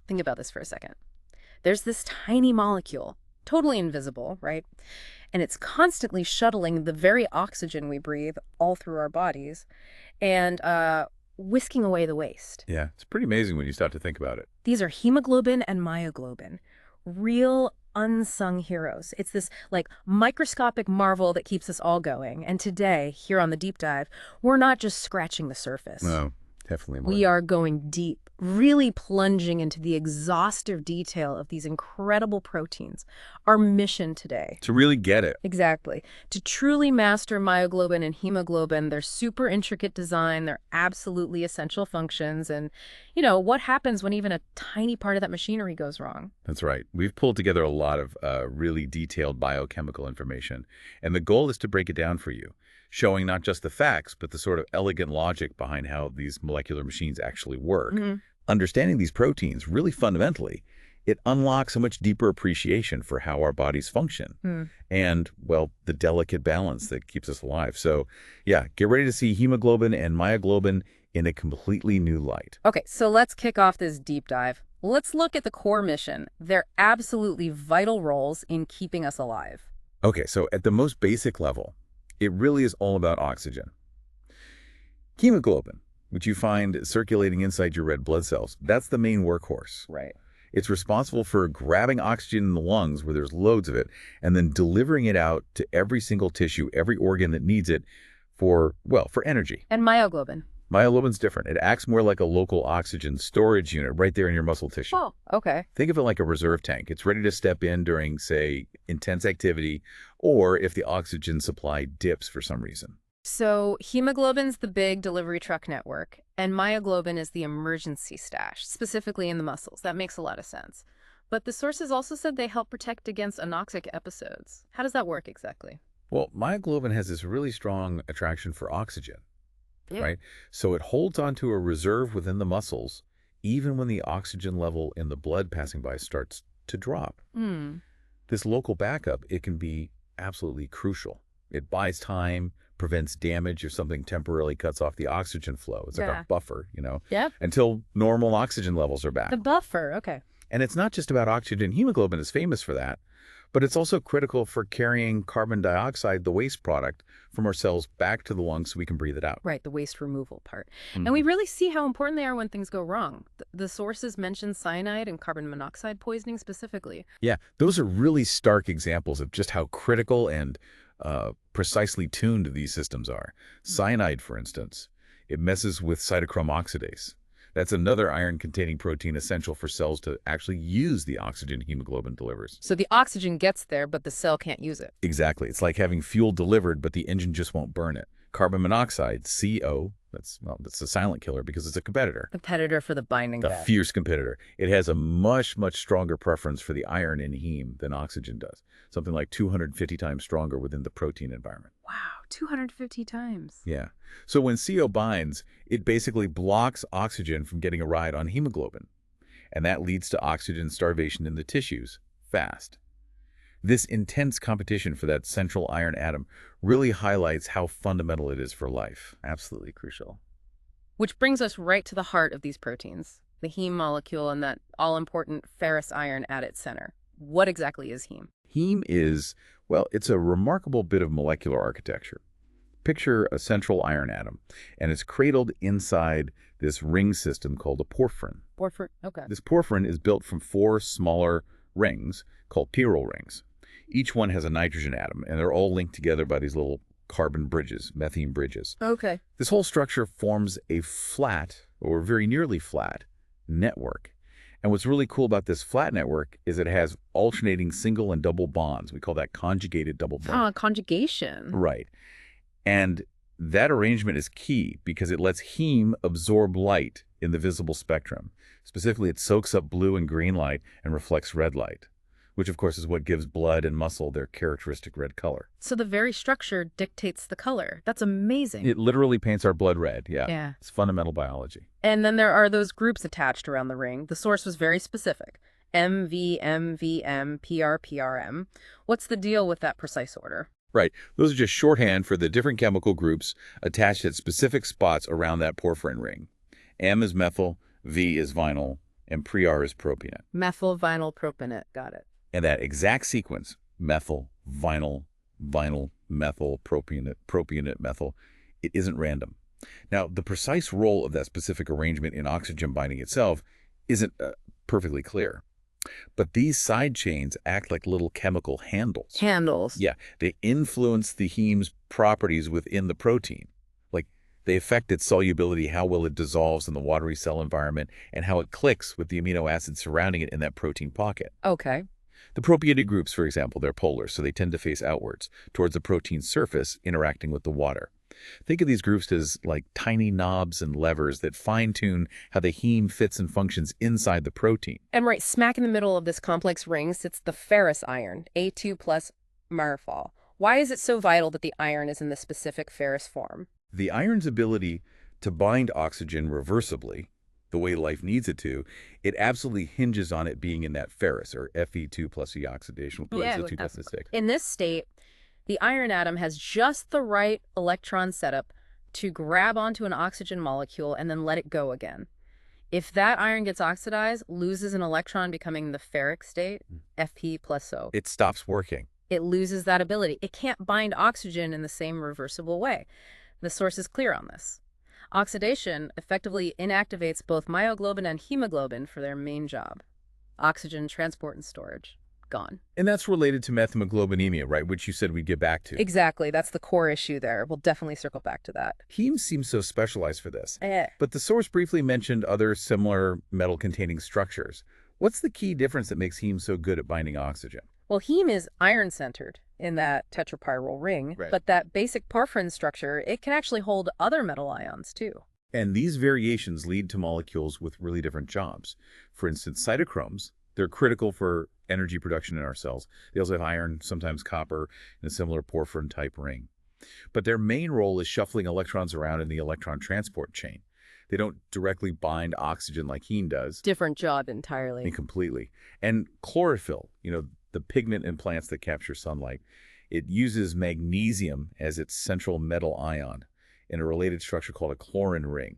Think about this for a second. There's this tiny molecule, totally invisible, right? And it's constantly shuttling the very oxygen we breathe all through our bodies and whisking away the waste. Yeah, it's pretty amazing when you start to think about it. These are hemoglobin and myoglobin, real unsung heroes. It's this like microscopic marvel that keeps us all going. And today, here on the deep dive, we're not just scratching the surface. No, definitely more. We are going deep, really plunging into the exhaustive detail of these incredible proteins. Our mission today. To really get it. Exactly. To truly master myoglobin and hemoglobin, their super intricate design, their absolutely essential functions, and, what happens when even a tiny part of that machinery goes wrong. That's right. We've pulled together a lot of really detailed biochemical information, and the goal is to break it down for you, showing not just the facts, but the sort of elegant logic behind how these molecular machines actually work. Understanding these proteins really fundamentally, it unlocks a much deeper appreciation for how our bodies function and, well, the delicate balance that keeps us alive. So, yeah, get ready to see hemoglobin and myoglobin in a completely new light. Okay, so let's kick off this deep dive. Let's look at the core mission, their absolutely vital roles in keeping us alive. Okay, so at the most basic level, it really is all about oxygen. Hemoglobin, which you find circulating inside your red blood cells, that's the main workhorse. Right. It's responsible for grabbing oxygen in the lungs where there's loads of it and then delivering it out to every single tissue, every organ that needs it for energy. And myoglobin. Myoglobin's different. It acts more like a local oxygen storage unit right there in your muscle tissue. Oh, okay. Think of it like a reserve tank. It's ready to step in during, say, intense activity or if the oxygen supply dips for some reason. So hemoglobin's the big delivery truck network, and myoglobin is the emergency stash, specifically in the muscles. That makes a lot of sense. But the sources also said they help protect against anoxic episodes. How does that work exactly? Well, myoglobin has this really strong attraction for oxygen, Yeah. right? So it holds onto a reserve within the muscles, even when the oxygen level in the blood passing by starts to drop. This local backup, it can be absolutely crucial. It buys time, prevents damage if something temporarily cuts off the oxygen flow. It's like a buffer, Yep. until normal oxygen levels are back. The buffer, okay. And it's not just about oxygen. Hemoglobin is famous for that, but it's also critical for carrying carbon dioxide, the waste product, from our cells back to the lungs so we can breathe it out. Right, the waste removal part. And we really see how important they are when things go wrong. The sources mention cyanide and carbon monoxide poisoning specifically. Yeah, those are really stark examples of just how critical and precisely tuned these systems are. Cyanide, for instance, it messes with cytochrome oxidase. That's another iron-containing protein essential for cells to actually use the oxygen hemoglobin delivers. So the oxygen gets there, but the cell can't use it. Exactly. It's like having fuel delivered, but the engine just won't burn it. Carbon monoxide, CO, that's a silent killer because it's a competitor. Competitor for the binding A bed. fierce competitor. It has a much, much stronger preference for the iron in heme than oxygen does. Something like 250 times stronger within the protein environment. Wow, 250 times. Yeah. So when CO binds, it basically blocks oxygen from getting a ride on hemoglobin. And that leads to oxygen starvation in the tissues fast. This intense competition for that central iron atom really highlights how fundamental it is for life. Absolutely crucial. Which brings us right to the heart of these proteins, the heme molecule and that all-important ferrous iron at its center. What exactly is heme? Heme is, it's a remarkable bit of molecular architecture. Picture a central iron atom, and it's cradled inside this ring system called a porphyrin. Porphyrin, okay. This porphyrin is built from 4 smaller rings called chiral rings. Each one has a nitrogen atom, and they're all linked together by these little carbon bridges, methane bridges. Okay. This whole structure forms a flat, or very nearly flat, network. And what's really cool about this flat network is it has alternating single and double bonds. We call that conjugated double bond. Conjugation. Right. And that arrangement is key because it lets heme absorb light in the visible spectrum. Specifically, it soaks up blue and green light and reflects red light, which of course is what gives blood and muscle their characteristic red color. So the very structure dictates the color. That's amazing. It literally paints our blood red, yeah. Yeah. It's fundamental biology. And then there are those groups attached around the ring. The source was very specific. MV, MVM, PR, PRM. What's the deal with that precise order? Right. Those are just shorthand for the different chemical groups attached at specific spots around that porphyrin ring. M is methyl, V is vinyl, and pre-R is propionate. Methyl vinyl propionate. Got it. And that exact sequence, methyl, vinyl, vinyl, methyl, propionate, propionate, methyl, it isn't random. Now, the precise role of that specific arrangement in oxygen binding itself isn't perfectly clear. But these side chains act like little chemical handles. Handles. Yeah, they influence the heme's properties within the protein. Like, they affect its solubility, how well it dissolves in the watery cell environment, and how it clicks with the amino acids surrounding it in that protein pocket. Okay. The propionate groups, for example, they're polar, so they tend to face outwards, towards the protein's surface, interacting with the water. Think of these groups as like tiny knobs and levers that fine-tune how the heme fits and functions inside the protein. And right smack in the middle of this complex ring sits the ferrous iron, A2 plus Marfol. Why is it so vital that the iron is in the specific ferrous form? The iron's ability to bind oxygen reversibly, the way life needs it to, it absolutely hinges on it being in that ferrous, or Fe2 plus E oxidation, In this state, the iron atom has just the right electron setup to grab onto an oxygen molecule and then let it go again. If that iron gets oxidized, loses an electron, becoming the ferric state, Fp plus O. It stops working. It loses that ability. It can't bind oxygen in the same reversible way. The source is clear on this. Oxidation effectively inactivates both myoglobin and hemoglobin for their main job: oxygen transport and storage. Gone. And that's related to methemoglobinemia, right, which you said we'd get back to. Exactly. That's the core issue there. We'll definitely circle back to that. Heme seems so specialized for this. But the source briefly mentioned other similar metal-containing structures. What's the key difference that makes heme so good at binding oxygen? Well, heme is iron-centered in that tetrapyral ring, Right. but that basic porphyrin structure, it can actually hold other metal ions, too. And these variations lead to molecules with really different jobs. For instance, cytochromes, they're critical for energy production in our cells. They also have iron, sometimes copper, and a similar porphyrin-type ring. But their main role is shuffling electrons around in the electron transport chain. They don't directly bind oxygen like heme does. Different job entirely. Completely. And chlorophyll, the pigment in plants that capture sunlight, it uses magnesium as its central metal ion in a related structure called a chlorine ring.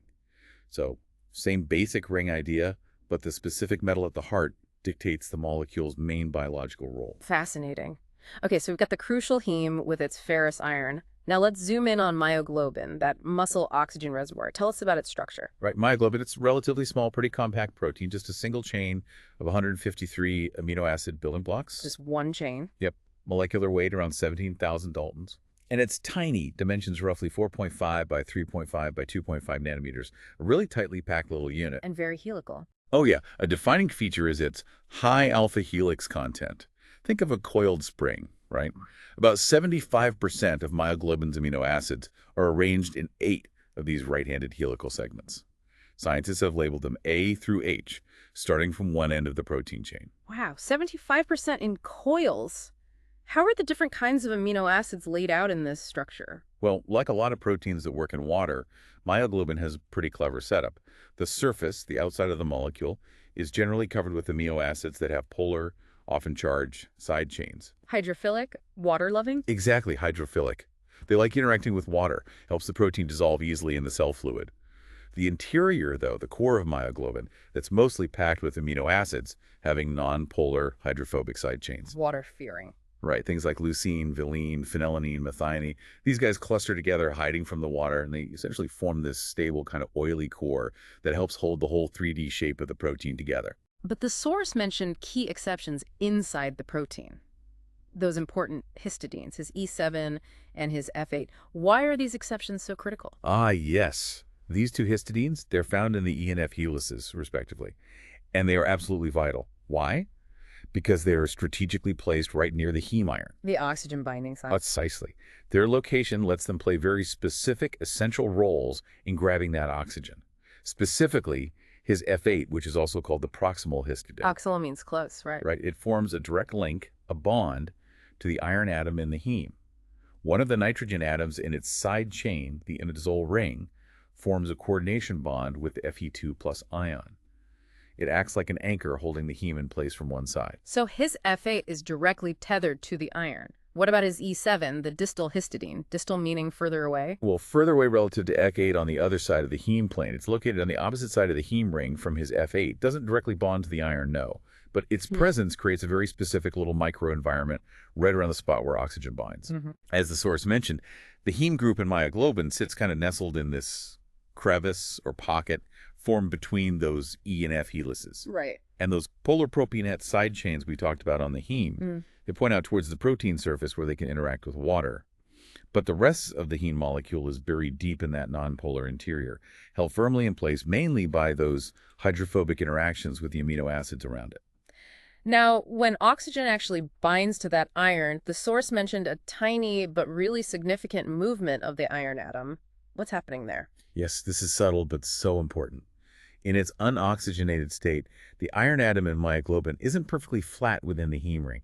So, same basic ring idea, but the specific metal at the heart dictates the molecule's main biological role. Fascinating. Okay, so we've got the crucial heme with its ferrous iron. Now let's zoom in on myoglobin, that muscle oxygen reservoir. Tell us about its structure. Right, myoglobin, it's a relatively small, pretty compact protein, just a single chain of 153 amino acid building blocks. Just one chain. Yep, molecular weight around 17,000 Daltons. And it's tiny, dimensions roughly 4.5 by 3.5 by 2.5 nanometers, a really tightly packed little unit. And very helical. Oh yeah, a defining feature is its high alpha helix content. Think of a coiled spring, right? About 75% of myoglobin's amino acids are arranged in 8 of these right-handed helical segments. Scientists have labeled them A through H, starting from one end of the protein chain. Wow, 75% in coils. How are the different kinds of amino acids laid out in this structure? Well, like a lot of proteins that work in water, myoglobin has a pretty clever setup. The surface, the outside of the molecule, is generally covered with amino acids that have polar, often charged, side chains. Hydrophilic, water-loving? Exactly, hydrophilic. They like interacting with water, helps the protein dissolve easily in the cell fluid. The interior, though, the core of myoglobin, that's mostly packed with amino acids, having non-polar hydrophobic side chains. Water-fearing. Right, things like leucine, valine, phenylalanine, methionine. These guys cluster together, hiding from the water, and they essentially form this stable kind of oily core that helps hold the whole 3D shape of the protein together. But the source mentioned key exceptions inside the protein. Those important histidines, his E7 and his F8. Why are these exceptions so critical? Ah, yes. These two histidines, they're found in the E and F helices, respectively. And they are absolutely vital. Why? Because they are strategically placed right near the heme iron. The oxygen binding site. Precisely. Their location lets them play very specific, essential roles in grabbing that oxygen. Specifically, his F8, which is also called the proximal histidine. Proximal means close, right? Right. It forms a direct link, a bond, to the iron atom in the heme. One of the nitrogen atoms in its side chain, the imidazole ring, forms a coordination bond with the Fe2 plus ion. It acts like an anchor holding the heme in place from one side. So his F8 is directly tethered to the iron, What about his E7, the distal histidine? Distal meaning further away? Well, further away relative to F8 on the other side of the heme plane. It's located on the opposite side of the heme ring from his F8. Doesn't directly bond to the iron, no. But its presence creates a very specific little microenvironment right around the spot where oxygen binds. As the source mentioned, the heme group in myoglobin sits kind of nestled in this crevice or pocket formed between those E and F helices. Right. And those polar propionate side chains we talked about on the heme, they point out towards the protein surface where they can interact with water. But the rest of the heme molecule is buried deep in that nonpolar interior, held firmly in place mainly by those hydrophobic interactions with the amino acids around it. Now, when oxygen actually binds to that iron, the source mentioned a tiny but really significant movement of the iron atom. What's happening there? Yes, this is subtle but so important. In its unoxygenated state, the iron atom in myoglobin isn't perfectly flat within the heme ring.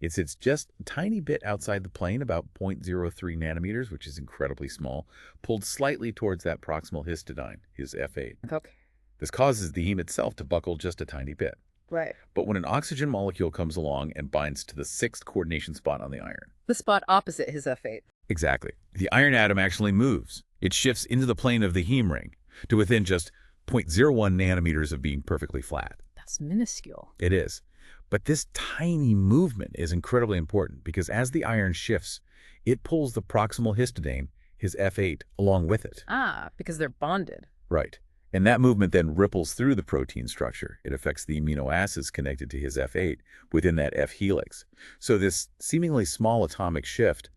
It's just a tiny bit outside the plane, about 0.03 nanometers, which is incredibly small, pulled slightly towards that proximal histidine, his F8. Okay. This causes the heme itself to buckle just a tiny bit. Right. But when an oxygen molecule comes along and binds to the 6th coordination spot on the iron. The spot opposite his F8. Exactly. The iron atom actually moves. It shifts into the plane of the heme ring to within just 0.01 nanometers of being perfectly flat. That's minuscule. It is. But this tiny movement is incredibly important because as the iron shifts, it pulls the proximal histidine, his F8, along with it. Ah, because they're bonded. Right. And that movement then ripples through the protein structure. It affects the amino acids connected to his F8 within that F helix. So this seemingly small atomic shift,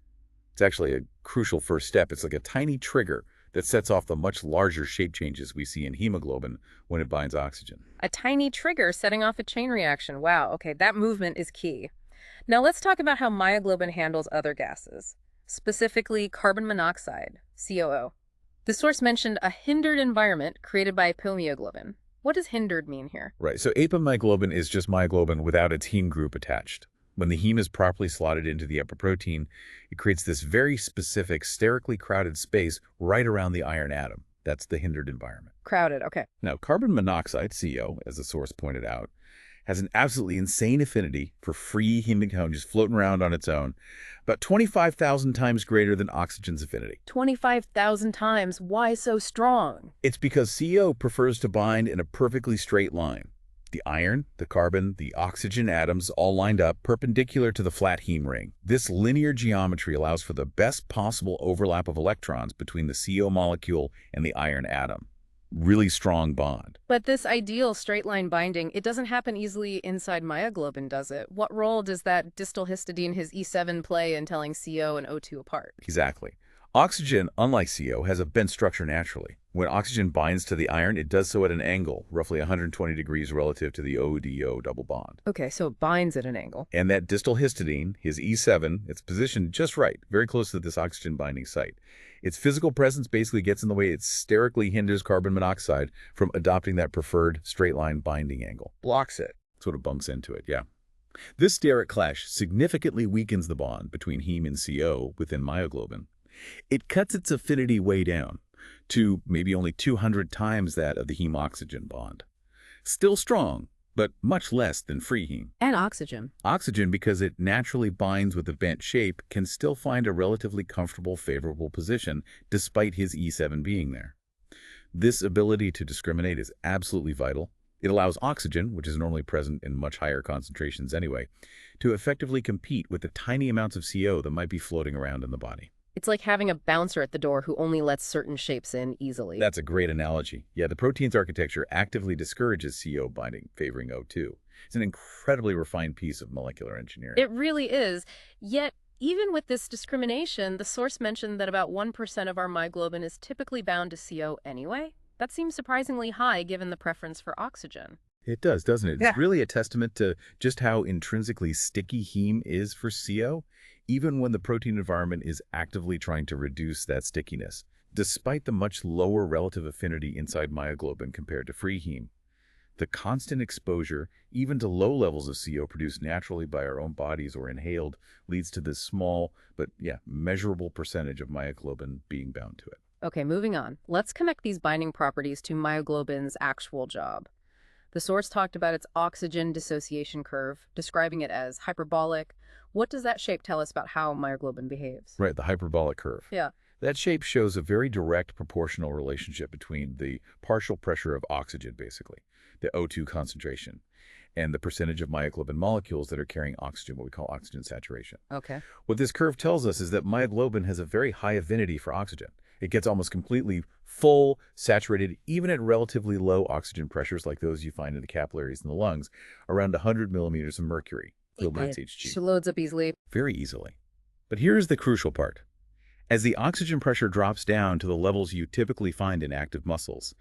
it's actually a crucial first step. It's like a tiny trigger that sets off the much larger shape changes we see in hemoglobin when it binds oxygen. A tiny trigger setting off a chain reaction. Wow, okay, that movement is key. Now let's talk about how myoglobin handles other gases, specifically carbon monoxide, COO. The source mentioned a hindered environment created by myoglobin. What does hindered mean here? Right, so apomyoglobin is just myoglobin without its heme group attached. When the heme is properly slotted into the epiprotein, it creates this very specific, sterically crowded space right around the iron atom. That's the hindered environment. Crowded, okay. Now, carbon monoxide, CO, as the source pointed out, has an absolutely insane affinity for free heme cone just floating around on its own, about 25,000 times greater than oxygen's affinity. 25,000 times? Why so strong? It's because CO prefers to bind in a perfectly straight line. The iron, the carbon, the oxygen atoms all lined up perpendicular to the flat heme ring. This linear geometry allows for the best possible overlap of electrons between the CO molecule and the iron atom. Really strong bond. But this ideal straight line binding, it doesn't happen easily inside myoglobin, does it? What role does that distal histidine, his E7, play in telling CO and O2 apart? Exactly. Oxygen, unlike CO, has a bent structure naturally. When oxygen binds to the iron, it does so at an angle, roughly 120 degrees relative to the ODO double bond. Okay, so it binds at an angle. And that distal histidine, his E7, it's positioned just right, very close to this oxygen binding site. Its physical presence basically gets in the way. It sterically hinders carbon monoxide from adopting that preferred straight line binding angle. Blocks it. Sort of bumps into it, yeah. This steric clash significantly weakens the bond between heme and CO within myoglobin. It cuts its affinity way down to maybe only 200 times that of the heme-oxygen bond. Still strong, but much less than free heme. And oxygen. Oxygen, because it naturally binds with a bent shape, can still find a relatively comfortable, favorable position despite his E7 being there. This ability to discriminate is absolutely vital. It allows oxygen, which is normally present in much higher concentrations anyway, to effectively compete with the tiny amounts of CO that might be floating around in the body. It's like having a bouncer at the door who only lets certain shapes in easily. That's a great analogy. Yeah, the protein's architecture actively discourages CO binding, favoring O2. It's an incredibly refined piece of molecular engineering. It really is. Yet, even with this discrimination, the source mentioned that about 1% of our myoglobin is typically bound to CO anyway. That seems surprisingly high given the preference for oxygen. It does, doesn't it? Yeah. It's really a testament to just how intrinsically sticky heme is for CO, even when the protein environment is actively trying to reduce that stickiness, despite the much lower relative affinity inside myoglobin compared to free heme. The constant exposure, even to low levels of CO produced naturally by our own bodies or inhaled, leads to this small, but measurable percentage of myoglobin being bound to it. Okay, moving on. Let's connect these binding properties to myoglobin's actual job. The source talked about its oxygen dissociation curve, describing it as hyperbolic, What does that shape tell us about how myoglobin behaves? Right, the hyperbolic curve. Yeah. That shape shows a very direct proportional relationship between the partial pressure of oxygen, basically, the O2 concentration, and the percentage of myoglobin molecules that are carrying oxygen, what we call oxygen saturation. Okay. What this curve tells us is that myoglobin has a very high affinity for oxygen. It gets almost completely full, saturated, even at relatively low oxygen pressures like those you find in the capillaries in the lungs, around 100 millimeters of mercury, equivalent to She Hg. loads up easily. Very easily. But here's the crucial part. As the oxygen pressure drops down to the levels you typically find in active muscles,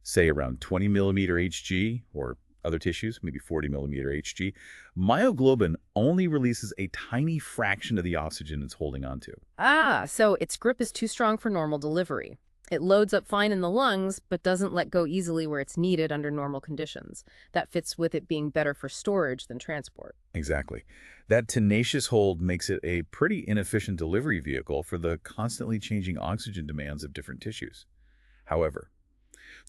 say around 20 millimeter Hg or other tissues, maybe 40 millimeter Hg, myoglobin only releases a tiny fraction of the oxygen it's holding onto. Ah, so its grip is too strong for normal delivery. It loads up fine in the lungs, but doesn't let go easily where it's needed under normal conditions. That fits with it being better for storage than transport. Exactly. That tenacious hold makes it a pretty inefficient delivery vehicle for the constantly changing oxygen demands of different tissues. However,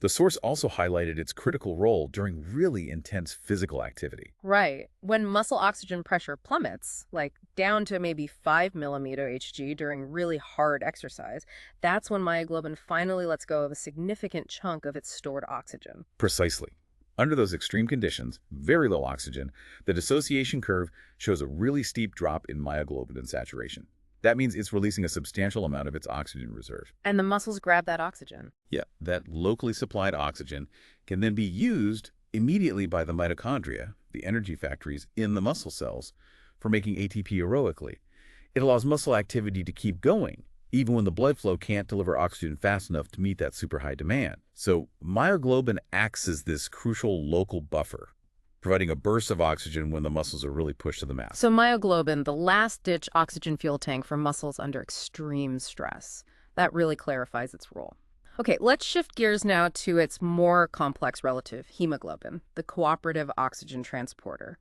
the source also highlighted its critical role during really intense physical activity. Right. When muscle oxygen pressure plummets, like down to maybe 5 millimeter Hg during really hard exercise, that's when myoglobin finally lets go of a significant chunk of its stored oxygen. Precisely. Under those extreme conditions, very low oxygen, the dissociation curve shows a really steep drop in myoglobin saturation. That means it's releasing a substantial amount of its oxygen reserve. And the muscles grab that oxygen. Yeah, that locally supplied oxygen can then be used immediately by the mitochondria, the energy factories in the muscle cells, for making ATP heroically. It allows muscle activity to keep going, even when the blood flow can't deliver oxygen fast enough to meet that super high demand. So myoglobin acts as this crucial local buffer, providing a burst of oxygen when the muscles are really pushed to the max. So myoglobin, the last-ditch oxygen fuel tank for muscles under extreme stress. That really clarifies its role. Okay, let's shift gears now to its more complex relative, hemoglobin, the cooperative oxygen transporter.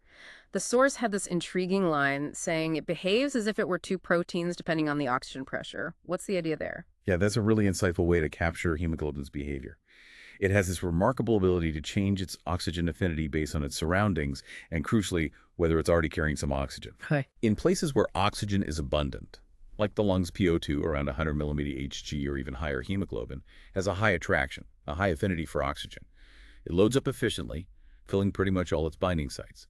The source had this intriguing line saying it behaves as if it were two proteins depending on the oxygen pressure. What's the idea there? Yeah, that's a really insightful way to capture hemoglobin's behavior. It has this remarkable ability to change its oxygen affinity based on its surroundings, and crucially, whether it's already carrying some oxygen. Hi. In places where oxygen is abundant, like the lungs' PO2 around 100 millimeter Hg or even higher, hemoglobin has a high attraction, a high affinity for oxygen. It loads up efficiently, filling pretty much all its binding sites.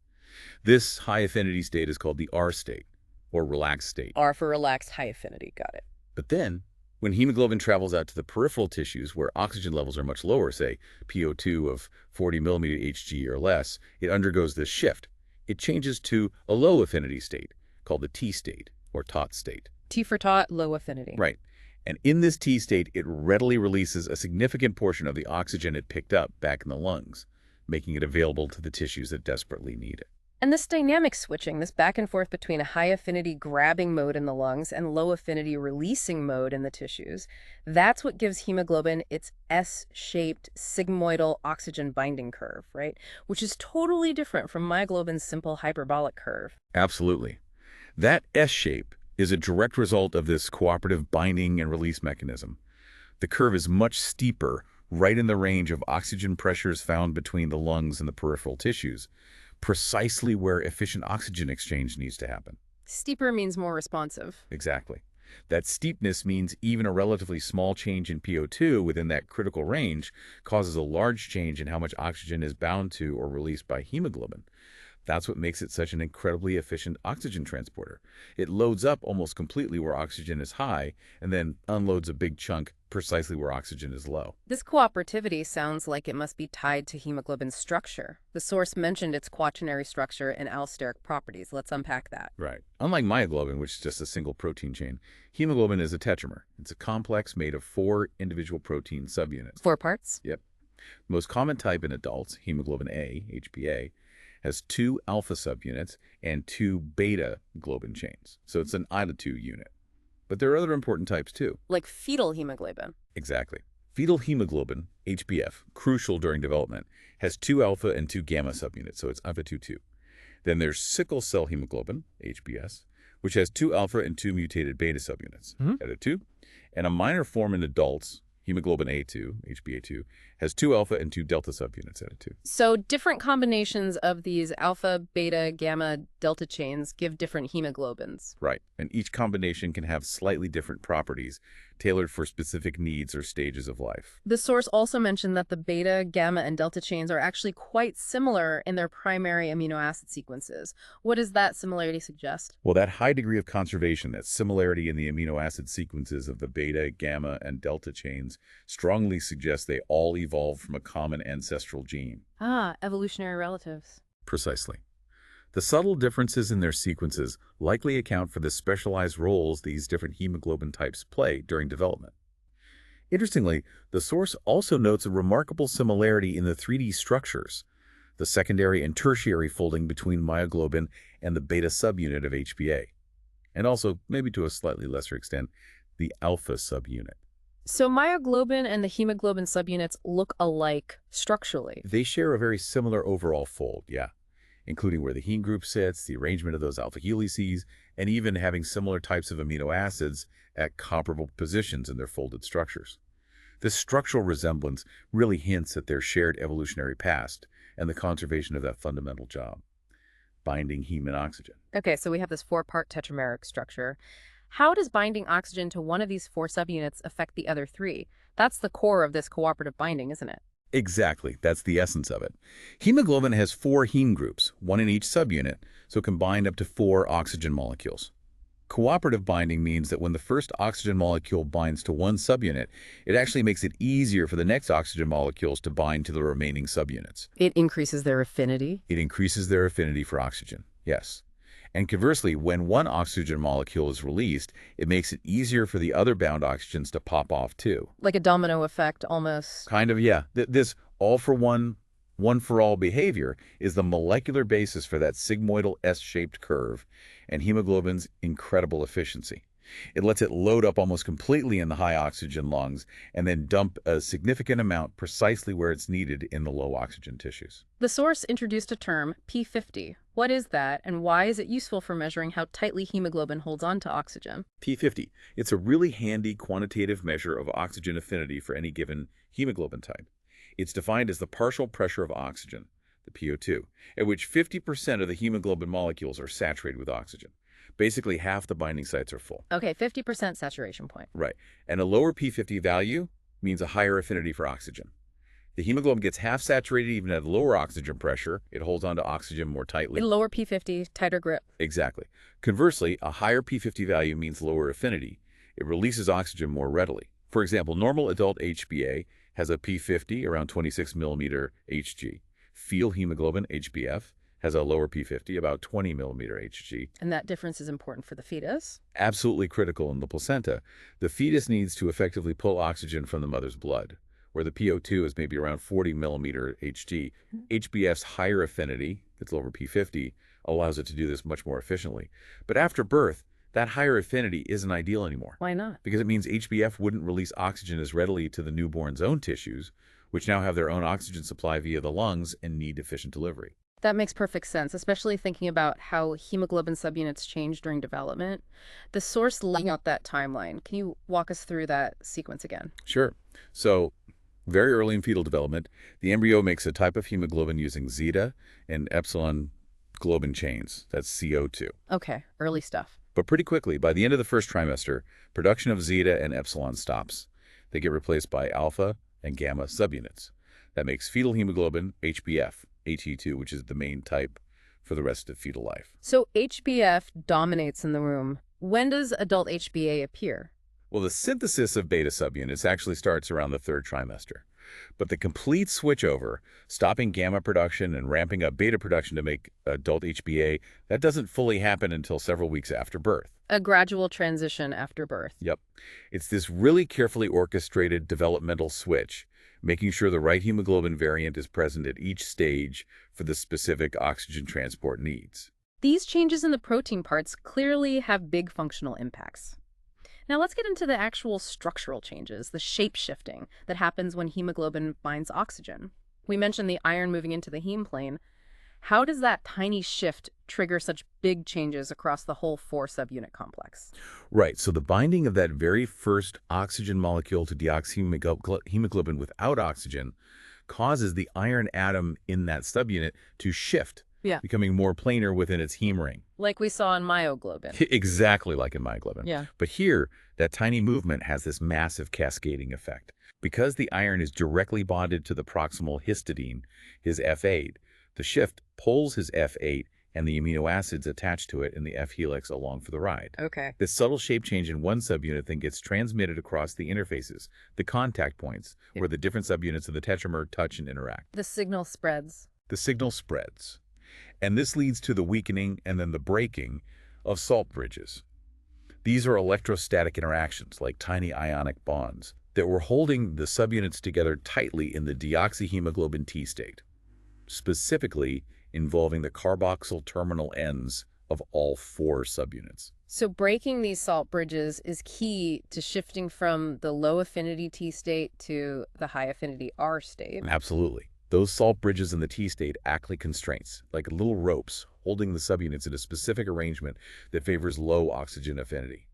This high affinity state is called the R state, or relaxed state. R for relaxed, high affinity. Got it. But then, when hemoglobin travels out to the peripheral tissues where oxygen levels are much lower, say PO2 of 40 millimeter Hg or less, it undergoes this shift. It changes to a low affinity state, called the T state, or TOT state. T for taut, low affinity. Right. And in this T state, it readily releases a significant portion of the oxygen it picked up back in the lungs, making it available to the tissues that desperately need it. And this dynamic switching, this back and forth between a high affinity grabbing mode in the lungs and low affinity releasing mode in the tissues, that's what gives hemoglobin its S-shaped sigmoidal oxygen binding curve, right? Which is totally different from myoglobin's simple hyperbolic curve. Absolutely. That S shape is a direct result of this cooperative binding and release mechanism. The curve is much steeper, right in the range of oxygen pressures found between the lungs and the peripheral tissues, precisely where efficient oxygen exchange needs to happen. Steeper means more responsive. Exactly. That steepness means even a relatively small change in PO2 within that critical range causes a large change in how much oxygen is bound to or released by hemoglobin. That's what makes it such an incredibly efficient oxygen transporter. It loads up almost completely where oxygen is high and then unloads a big chunk precisely where oxygen is low. This cooperativity sounds like it must be tied to hemoglobin's structure. The source mentioned its quaternary structure and allosteric properties. Let's unpack that. Right. Unlike myoglobin, which is just a single protein chain, hemoglobin is a tetramer. It's a complex made of 4 individual protein subunits. 4 parts? Yep. The most common type in adults, hemoglobin A, HbA, has 2 alpha subunits and 2 beta globin chains. So it's an I to 2 unit. But there are other important types too. Like fetal hemoglobin. Exactly. Fetal hemoglobin, HbF, crucial during development, has 2 alpha and 2 gamma subunits, so it's alpha 2,2. Then there's sickle cell hemoglobin, HbS, which has 2 alpha and 2 mutated beta subunits, eta 2, and a minor form in adults, hemoglobin A2, HbA2, has 2 alpha and 2 delta subunits in it too. So different combinations of these alpha, beta, gamma, delta chains give different hemoglobins. Right, and each combination can have slightly different properties tailored for specific needs or stages of life. The source also mentioned that the beta, gamma, and delta chains are actually quite similar in their primary amino acid sequences. What does that similarity suggest? Well, that high degree of conservation, that similarity in the amino acid sequences of the beta, gamma, and delta chains strongly suggests they all evolved from a common ancestral gene. Ah, evolutionary relatives. Precisely. The subtle differences in their sequences likely account for the specialized roles these different hemoglobin types play during development. Interestingly, the source also notes a remarkable similarity in the 3D structures, the secondary and tertiary folding between myoglobin and the beta subunit of HbA, and also, maybe to a slightly lesser extent, the alpha subunit. So myoglobin and the hemoglobin subunits look alike structurally. They share a very similar overall fold, yeah, including where the heme group sits, the arrangement of those alpha helices, and even having similar types of amino acids at comparable positions in their folded structures. This structural resemblance really hints at their shared evolutionary past and the conservation of that fundamental job, binding heme and oxygen. Okay, so we have this four-part tetrameric structure. How does binding oxygen to one of these four subunits affect the other three? That's the core of this cooperative binding, isn't it? Exactly. That's the essence of it. Hemoglobin has 4 heme groups, 1 in each subunit, so it can bind up to 4 oxygen molecules. Cooperative binding means that when the first oxygen molecule binds to one subunit, it actually makes it easier for the next oxygen molecules to bind to the remaining subunits. It increases their affinity? It increases their affinity for oxygen, yes. And conversely, when one oxygen molecule is released, it makes it easier for the other bound oxygens to pop off too. Like a domino effect, almost. Kind of, yeah. This all-for-one, one-for-all behavior is the molecular basis for that sigmoidal S-shaped curve and hemoglobin's incredible efficiency. It lets it load up almost completely in the high oxygen lungs and then dump a significant amount precisely where it's needed in the low oxygen tissues. The source introduced a term, P50. What is that, and why is it useful for measuring how tightly hemoglobin holds on to oxygen? P50. It's a really handy quantitative measure of oxygen affinity for any given hemoglobin type. It's defined as the partial pressure of oxygen, the PO2, at which 50% of the hemoglobin molecules are saturated with oxygen. Basically, half the binding sites are full. Okay, 50% saturation point. Right. And a lower P50 value means a higher affinity for oxygen. The hemoglobin gets half saturated even at lower oxygen pressure. It holds on to oxygen more tightly. Lower P50, tighter grip. Exactly. Conversely, a higher P50 value means lower affinity. It releases oxygen more readily. For example, normal adult HbA has a P50 around 26 millimeter Hg. Fetal hemoglobin, HbF, has a lower P50, about 20 millimeter Hg. And that difference is important for the fetus? Absolutely critical in the placenta. The fetus needs to effectively pull oxygen from the mother's blood, where the PO2 is maybe around 40 millimeter Hg. HbF's higher affinity, its lower P50, allows it to do this much more efficiently. But after birth, that higher affinity isn't ideal anymore. Why not? Because it means HbF wouldn't release oxygen as readily to the newborn's own tissues, which now have their own oxygen supply via the lungs and need efficient delivery. That makes perfect sense, especially thinking about how hemoglobin subunits change during development. The source laying out that timeline. Can you walk us through that sequence again? Sure. So, very early in fetal development, the embryo makes a type of hemoglobin using zeta and epsilon globin chains. That's CO2. Okay, early stuff. But pretty quickly, by the end of the first trimester, production of zeta and epsilon stops. They get replaced by alpha and gamma subunits. That makes fetal hemoglobin, HbF, HE2, which is the main type for the rest of fetal life. So HbF dominates in the womb. When does adult HbA appear? Well, the synthesis of beta subunits actually starts around the 3rd trimester. But the complete switchover, stopping gamma production and ramping up beta production to make adult HbA, that doesn't fully happen until several weeks after birth. A gradual transition after birth. Yep. It's this really carefully orchestrated developmental switch, making sure the right hemoglobin variant is present at each stage for the specific oxygen transport needs. These changes in the protein parts clearly have big functional impacts. Now let's get into the actual structural changes, the shape shifting that happens when hemoglobin binds oxygen. We mentioned the iron moving into the heme plane. How does that tiny shift trigger such big changes across the whole 4-subunit complex? Right, so the binding of that very first oxygen molecule to deoxyhemoglobin without oxygen causes the iron atom in that subunit to shift, Yeah. becoming more planar within its heme ring. Like we saw in myoglobin. Exactly like in myoglobin. Yeah. But here, that tiny movement has this massive cascading effect. Because the iron is directly bonded to the proximal histidine, his F8, the shift pulls his F8 and the amino acids attached to it in the F helix along for the ride. Okay. This subtle shape change in one subunit then gets transmitted across the interfaces, the contact points, where the different subunits of the tetramer touch and interact. The signal spreads. The signal spreads. And this leads to the weakening and then the breaking of salt bridges. These are electrostatic interactions, like tiny ionic bonds, that were holding the subunits together tightly in the deoxyhemoglobin T state, specifically involving the carboxyl terminal ends of all 4 subunits. So breaking these salt bridges is key to shifting from the low affinity T state to the high affinity R state. Absolutely. Those salt bridges in the T state act like constraints, like little ropes holding the subunits in a specific arrangement that favors low oxygen affinity.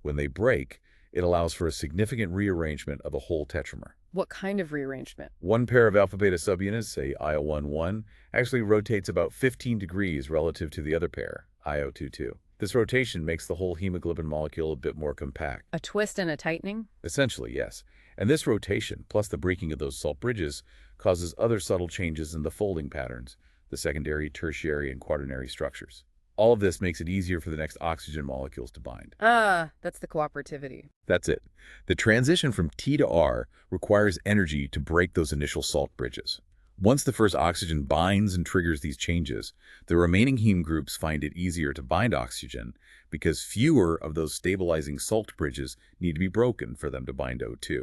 When they break, it allows for a significant rearrangement of the whole tetramer. What kind of rearrangement? One pair of alpha-beta subunits, say IO11, actually rotates about 15 degrees relative to the other pair, IO22. This rotation makes the whole hemoglobin molecule a bit more compact. A twist and a tightening? Essentially, yes. And this rotation, plus the breaking of those salt bridges, causes other subtle changes in the folding patterns, the secondary, tertiary, and quaternary structures. All of this makes it easier for the next oxygen molecules to bind. That's the cooperativity. That's it. The transition from T to R requires energy to break those initial salt bridges. Once the first oxygen binds and triggers these changes, the remaining heme groups find it easier to bind oxygen because fewer of those stabilizing salt bridges need to be broken for them to bind O2.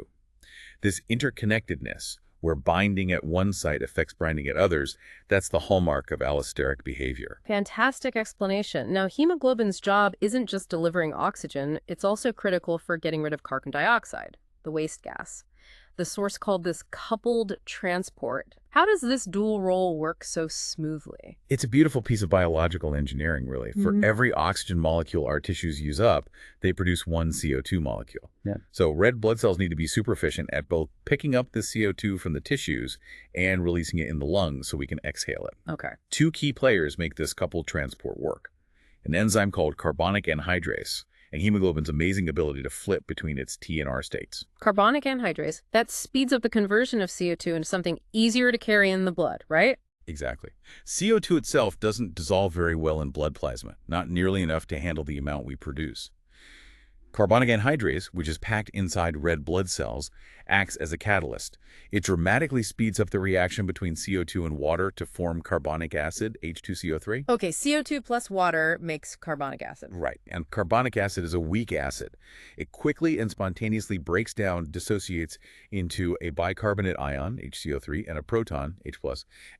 This interconnectedness, where binding at one site affects binding at others, that's the hallmark of allosteric behavior. Fantastic explanation. Now, hemoglobin's job isn't just delivering oxygen, it's also critical for getting rid of carbon dioxide, the waste gas. The source called this coupled transport. How does this dual role work so smoothly? It's a beautiful piece of biological engineering, really. For every oxygen molecule our tissues use up, they produce one CO2 molecule. Yeah. So red blood cells need to be super efficient at both picking up the CO2 from the tissues and releasing it in the lungs so we can exhale it. Okay. 2 key players make this coupled transport work. An enzyme called carbonic anhydrase, and hemoglobin's amazing ability to flip between its T and R states. Carbonic anhydrase, that speeds up the conversion of CO2 into something easier to carry in the blood, right? Exactly. CO2 itself doesn't dissolve very well in blood plasma, not nearly enough to handle the amount we produce. Carbonic anhydrase, which is packed inside red blood cells, acts as a catalyst. It dramatically speeds up the reaction between CO2 and water to form carbonic acid, H2CO3. Okay, CO2 plus water makes carbonic acid. Right, and carbonic acid is a weak acid. It quickly and spontaneously breaks down, dissociates into a bicarbonate ion, HCO3, and a proton, H+.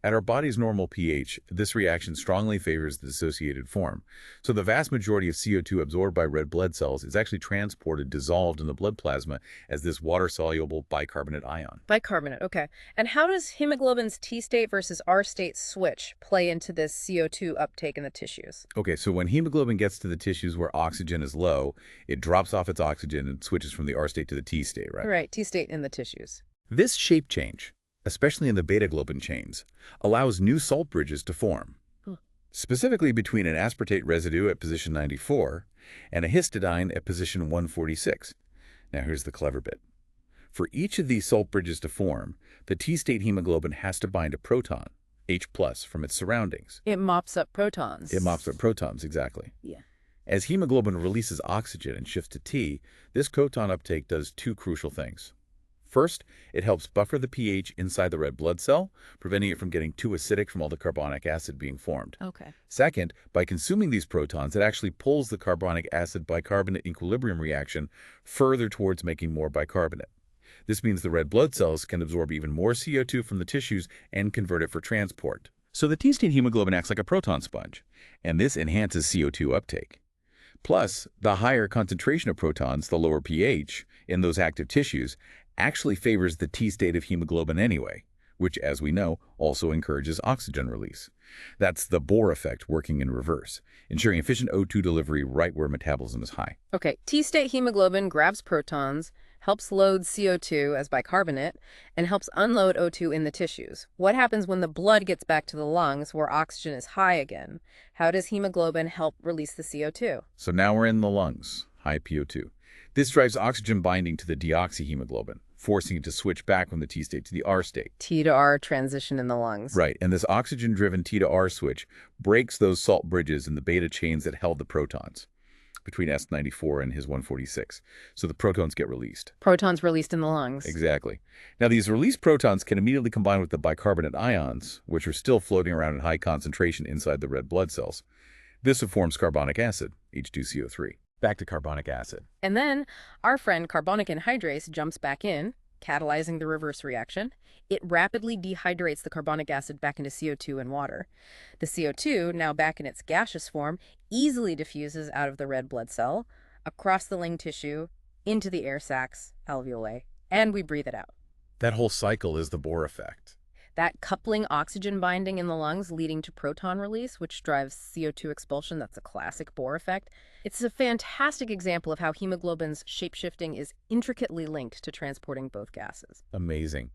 At our body's normal pH, this reaction strongly favors the dissociated form. So the vast majority of CO2 absorbed by red blood cells is actually transported, dissolved in the blood plasma as this water-soluble bicarbonate ion. Bicarbonate, okay. And how does hemoglobin's T state versus R state switch play into this CO2 uptake in the tissues? Okay, so when hemoglobin gets to the tissues where oxygen is low, it drops off its oxygen and switches from the R state to the T state, right? Right, T state in the tissues. This shape change, especially in the beta-globin chains, allows new salt bridges to form, specifically between an aspartate residue at position 94 and a histidine at position 146. Now here's the clever bit. For each of these salt bridges to form, the T-state hemoglobin has to bind a proton, H+, from its surroundings. It mops up protons. It mops up protons, exactly. Yeah. As hemoglobin releases oxygen and shifts to T, this proton uptake does 2 crucial things. First, it helps buffer the pH inside the red blood cell, preventing it from getting too acidic from all the carbonic acid being formed. Okay. Second, by consuming these protons, it actually pulls the carbonic acid bicarbonate equilibrium reaction further towards making more bicarbonate. This means the red blood cells can absorb even more CO2 from the tissues and convert it for transport. So the T-state hemoglobin acts like a proton sponge, and this enhances CO2 uptake. Plus, the higher concentration of protons, the lower pH, in those active tissues, actually favors the T state of hemoglobin anyway, which, as we know, also encourages oxygen release. That's the Bohr effect working in reverse, ensuring efficient O2 delivery right where metabolism is high. Okay, T-state hemoglobin grabs protons, helps load CO2 as bicarbonate, and helps unload O2 in the tissues. What happens when the blood gets back to the lungs where oxygen is high again? How does hemoglobin help release the CO2? So now we're in the lungs, high PO2. This drives oxygen binding to the deoxyhemoglobin, forcing it to switch back from the T state to the R state. T to R transition in the lungs. Right, and this oxygen-driven T to R switch breaks those salt bridges in the beta chains that held the protons between S94 and his 146. So the protons get released. Protons released in the lungs. Exactly. Now, these released protons can immediately combine with the bicarbonate ions, which are still floating around in high concentration inside the red blood cells. This forms carbonic acid, H2CO3. Back to carbonic acid. And then our friend carbonic anhydrase jumps back in, catalyzing the reverse reaction. It rapidly dehydrates the carbonic acid back into CO2 and water. The CO2, now back in its gaseous form, easily diffuses out of the red blood cell, across the lung tissue, into the air sacs, alveoli, and we breathe it out. That whole cycle is the Bohr effect. That coupling oxygen binding in the lungs leading to proton release, which drives CO2 expulsion, that's a classic Bohr effect. It's a fantastic example of how hemoglobin's shapeshifting is intricately linked to transporting both gases. Amazing.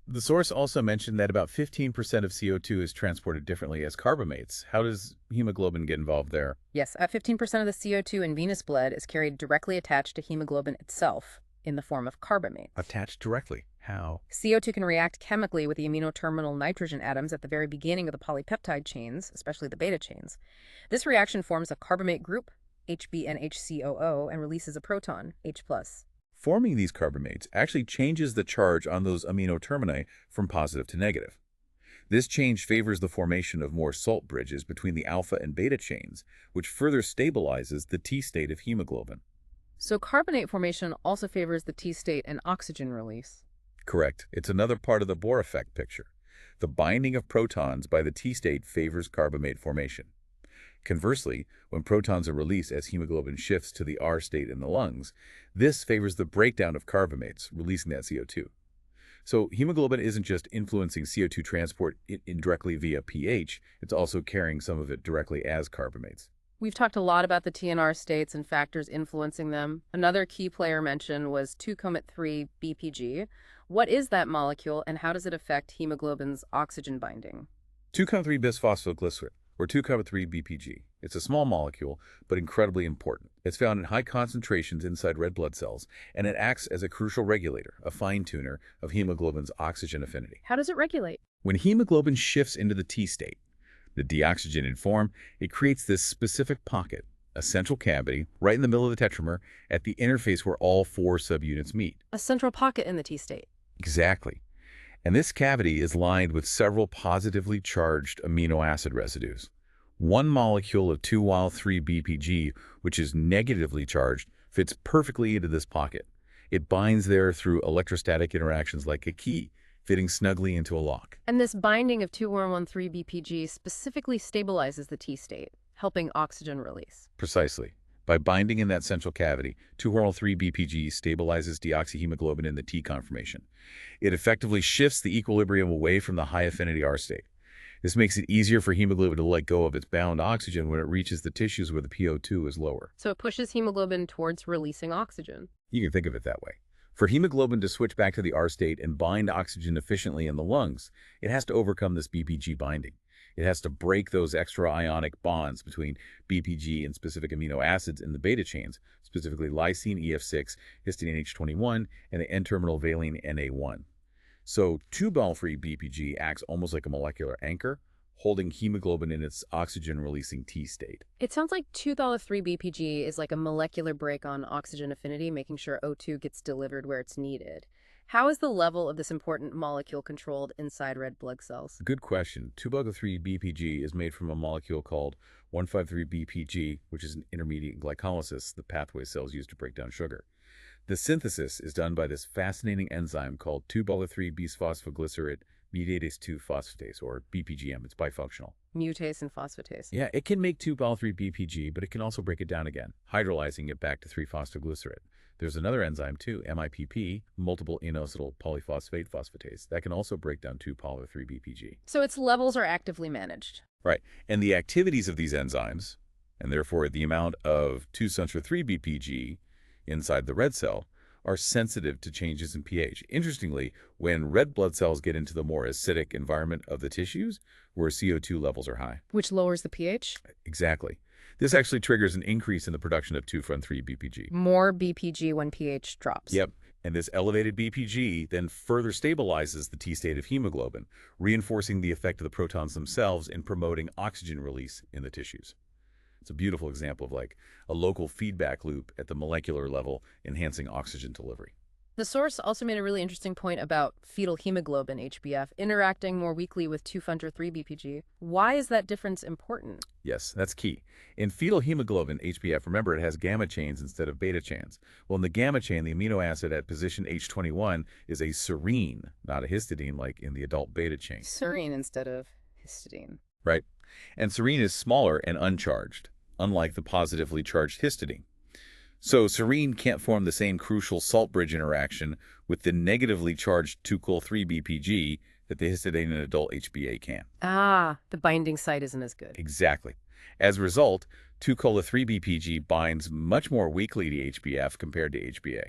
The source also mentioned that about 15% of CO2 is transported differently as carbamates. How does hemoglobin get involved there? Yes, 15% of the CO2 in venous blood is carried directly attached to hemoglobin itself in the form of carbamates. Attached directly. How? CO2 can react chemically with the amino-terminal nitrogen atoms at the very beginning of the polypeptide chains, especially the beta chains. This reaction forms a carbamate group, HbNHCOO, and releases a proton, H+. Forming these carbamates actually changes the charge on those amino termini from positive to negative. This change favors the formation of more salt bridges between the alpha and beta chains, which further stabilizes the T state of hemoglobin. So carbonate formation also favors the T state and oxygen release. Correct. It's another part of the Bohr effect picture. The binding of protons by the T state favors carbamate formation. Conversely, when protons are released as hemoglobin shifts to the R state in the lungs, this favors the breakdown of carbamates, releasing that CO2. So hemoglobin isn't just influencing CO2 transport indirectly via pH, it's also carrying some of it directly as carbamates. We've talked a lot about the T and R states and factors influencing them. Another key player mentioned was 2-3-BPG. What is that molecule and how does it affect hemoglobin's oxygen binding? 2-3-bisphosphoglycerate, or 2-3-BPG. It's a small molecule, but incredibly important. It's found in high concentrations inside red blood cells, and it acts as a crucial regulator, a fine-tuner of hemoglobin's oxygen affinity. How does it regulate? When hemoglobin shifts into the T state, the deoxygenated form, it creates this specific pocket, a central cavity, right in the middle of the tetramer, at the interface where all four subunits meet. A central pocket in the T state. Exactly. And this cavity is lined with several positively charged amino acid residues. One molecule of 2-3-BPG, which is negatively charged, fits perfectly into this pocket. It binds there through electrostatic interactions like a key, fitting snugly into a lock. And this binding of 2-1-3-BPG specifically stabilizes the T state, helping oxygen release. Precisely. By binding in that central cavity, 2-3-BPG stabilizes deoxyhemoglobin in the T conformation. It effectively shifts the equilibrium away from the high-affinity R state. This makes it easier for hemoglobin to let go of its bound oxygen when it reaches the tissues where the PO2 is lower. So it pushes hemoglobin towards releasing oxygen. You can think of it that way. For hemoglobin to switch back to the R state and bind oxygen efficiently in the lungs, it has to overcome this BPG binding. It has to break those extra ionic bonds between BPG and specific amino acids in the beta chains, specifically lysine EF6, histidine H21, and the N-terminal valine NA1. So 2-3-BPG acts almost like a molecular anchor, holding hemoglobin in its oxygen-releasing T state. It sounds like 2-3-BPG is like a molecular brake on oxygen affinity, making sure O2 gets delivered where it's needed. How is the level of this important molecule controlled inside red blood cells? Good question. 2-3-BPG is made from a molecule called 1,5,3-BPG, which is an intermediate in glycolysis, the pathway cells use to break down sugar. The synthesis is done by this fascinating enzyme called 2-3-bisphosphoglycerate mutase 2-phosphatase, or BPGM. It's bifunctional. Mutase and phosphatase. Yeah, it can make 2-3-BPG, but it can also break it down again, hydrolyzing it back to 3-phosphoglycerate. There's another enzyme too, MIPP, multiple inositol polyphosphate phosphatase, that can also break down 2-poly-3-BPG. So its levels are actively managed. Right. And the activities of these enzymes, and therefore the amount of 2-3-BPG inside the red cell, are sensitive to changes in pH. Interestingly, when red blood cells get into the more acidic environment of the tissues, where CO2 levels are high. Which lowers the pH? Exactly. This actually triggers an increase in the production of 2-3-BPG. More BPG when pH drops. Yep. And this elevated BPG then further stabilizes the T state of hemoglobin, reinforcing the effect of the protons themselves in promoting oxygen release in the tissues. It's a beautiful example of like a local feedback loop at the molecular level, enhancing oxygen delivery. The source also made a really interesting point about fetal hemoglobin, HbF, interacting more weakly with 2-3-BPG. Why is that difference important? Yes, that's key. In fetal hemoglobin, HbF, remember it has gamma chains instead of beta chains. Well, in the gamma chain, the amino acid at position H21 is a serine, not a histidine like in the adult beta chain. Serine instead of histidine. Right. And serine is smaller and uncharged, unlike the positively charged histidine. So serine can't form the same crucial salt bridge interaction with the negatively charged 2-3-BPG that the histidine in adult HbA can. Ah, the binding site isn't as good. Exactly. As a result, 2-3-BPG binds much more weakly to HbF compared to HbA.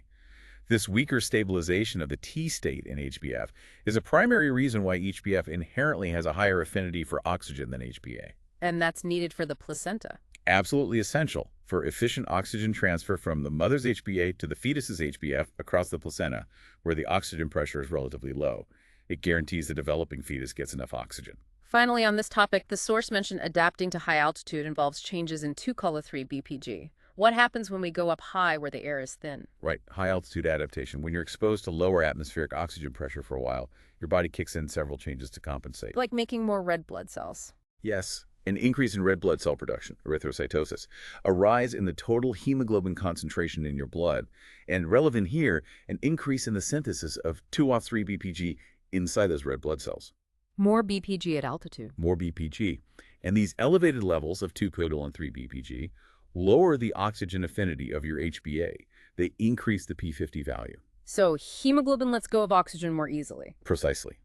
This weaker stabilization of the T state in HbF is a primary reason why HbF inherently has a higher affinity for oxygen than HbA. And that's needed for the placenta. Absolutely essential for efficient oxygen transfer from the mother's HbA to the fetus's HbF across the placenta, where the oxygen pressure is relatively low. It guarantees the developing fetus gets enough oxygen. Finally, on this topic, the source mentioned adapting to high altitude involves changes in 2-3-BPG. What happens when we go up high where the air is thin? Right, high-altitude adaptation. When you're exposed to lower atmospheric oxygen pressure for a while, your body kicks in several changes to compensate. Like making more red blood cells. Yes, an increase in red blood cell production, erythrocytosis, a rise in the total hemoglobin concentration in your blood, and relevant here, an increase in the synthesis of 2-3-BPG inside those red blood cells. More BPG at altitude. More BPG. And these elevated levels of 2-codyl and 3-BPG lower the oxygen affinity of your HbA. They increase the P50 value. So hemoglobin lets go of oxygen more easily. Precisely.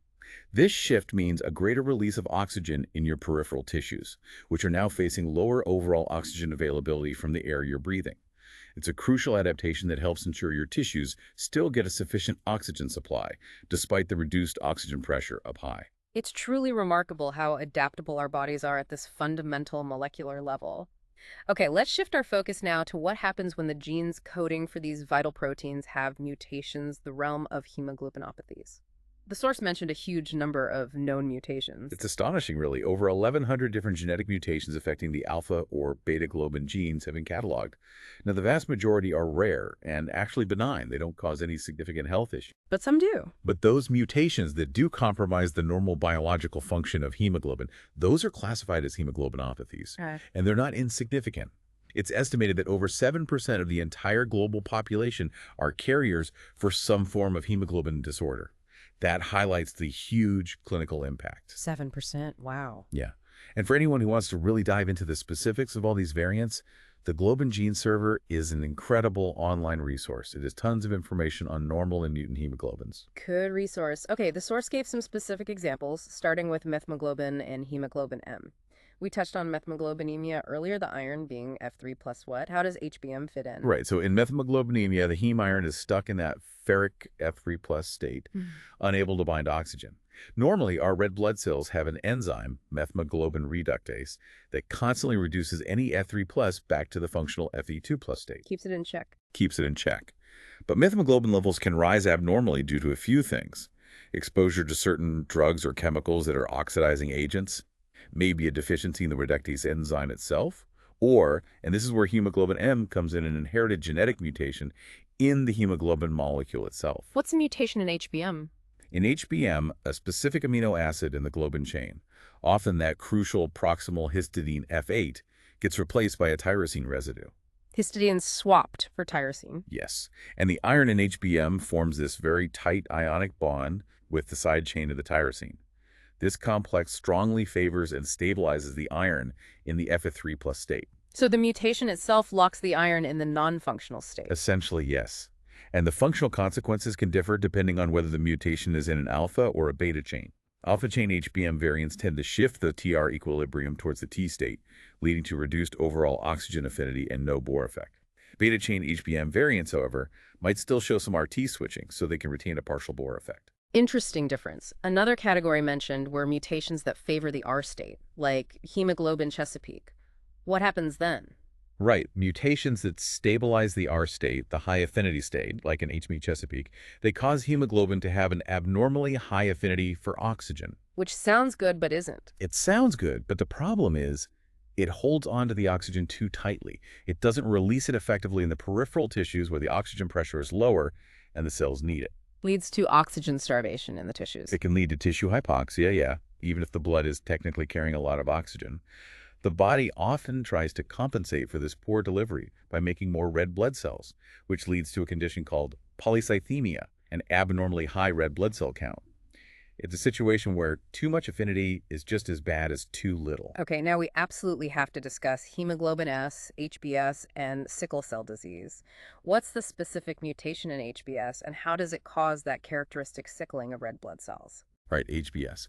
This shift means a greater release of oxygen in your peripheral tissues, which are now facing lower overall oxygen availability from the air you're breathing. It's a crucial adaptation that helps ensure your tissues still get a sufficient oxygen supply, despite the reduced oxygen pressure up high. It's truly remarkable how adaptable our bodies are at this fundamental molecular level. Okay, let's shift our focus now to what happens when the genes coding for these vital proteins have mutations, the realm of hemoglobinopathies. The source mentioned a huge number of known mutations. It's astonishing, really. Over 1,100 different genetic mutations affecting the alpha or beta globin genes have been cataloged. Now, the vast majority are rare and actually benign. They don't cause any significant health issues. But some do. But those mutations that do compromise the normal biological function of hemoglobin, those are classified as hemoglobinopathies. And they're not insignificant. It's estimated that over 7% of the entire global population are carriers for some form of hemoglobin disorder. That highlights the huge clinical impact. 7%, wow. Yeah. And for anyone who wants to really dive into the specifics of all these variants, the Globin Gene Server is an incredible online resource. It has tons of information on normal and mutant hemoglobins. Good resource. Okay, the source gave some specific examples, starting with methemoglobin and hemoglobin M. We touched on methemoglobinemia earlier, the iron being F3 plus what? How does HbM fit in? Right. So in methemoglobinemia, the heme iron is stuck in that ferric F3 plus state, unable to bind oxygen. Normally, our red blood cells have an enzyme, methemoglobin reductase, that constantly reduces any F3 plus back to the functional Fe2 plus state. Keeps it in check. Keeps it in check. But methemoglobin levels can rise abnormally due to a few things. Exposure to certain drugs or chemicals that are oxidizing agents, maybe a deficiency in the reductase enzyme itself, or, and this is where hemoglobin M comes in, an inherited genetic mutation in the hemoglobin molecule itself. What's a mutation in HbM? In HbM, a specific amino acid in the globin chain, often that crucial proximal histidine F8, gets replaced by a tyrosine residue. Histidine swapped for tyrosine. Yes, and the iron in HbM forms this very tight ionic bond with the side chain of the tyrosine. This complex strongly favors and stabilizes the iron in the Fe3 plus state. So the mutation itself locks the iron in the non-functional state. Essentially, yes. And the functional consequences can differ depending on whether the mutation is in an alpha or a beta chain. Alpha chain HBM variants tend to shift the TR equilibrium towards the T state, leading to reduced overall oxygen affinity and no Bohr effect. Beta chain HBM variants, however, might still show some RT switching, so they can retain a partial Bohr effect. Interesting difference. Another category mentioned were mutations that favor the R state, like hemoglobin Chesapeake. What happens then? Right, mutations that stabilize the R state, the high affinity state, like in HME Chesapeake, they cause hemoglobin to have an abnormally high affinity for oxygen. Which sounds good but isn't. It sounds good, but the problem is it holds onto the oxygen too tightly. It doesn't release it effectively in the peripheral tissues where the oxygen pressure is lower and the cells need it. Leads to oxygen starvation in the tissues. It can lead to tissue hypoxia, yeah, even if the blood is technically carrying a lot of oxygen. The body often tries to compensate for this poor delivery by making more red blood cells, which leads to a condition called polycythemia, an abnormally high red blood cell count. It's a situation where too much affinity is just as bad as too little. Okay, now we absolutely have to discuss hemoglobin S, HbS, and sickle cell disease. What's the specific mutation in HbS, and how does it cause that characteristic sickling of red blood cells? Right, HbS.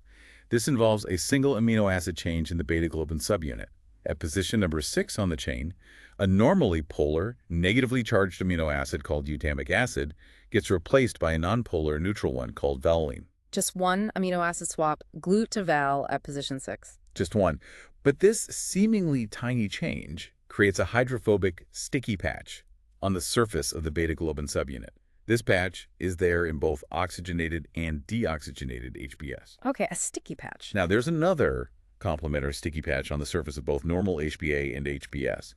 This involves a single amino acid change in the beta-globin subunit. At position number 6 on the chain, a normally polar, negatively charged amino acid called glutamic acid gets replaced by a nonpolar neutral one called valine. Just one amino acid swap, glut to val at position 6. Just one. But this seemingly tiny change creates a hydrophobic sticky patch on the surface of the beta-globin subunit. This patch is there in both oxygenated and deoxygenated HbS. Okay, a sticky patch. Now, there's another complementary sticky patch on the surface of both normal HbA and HbS.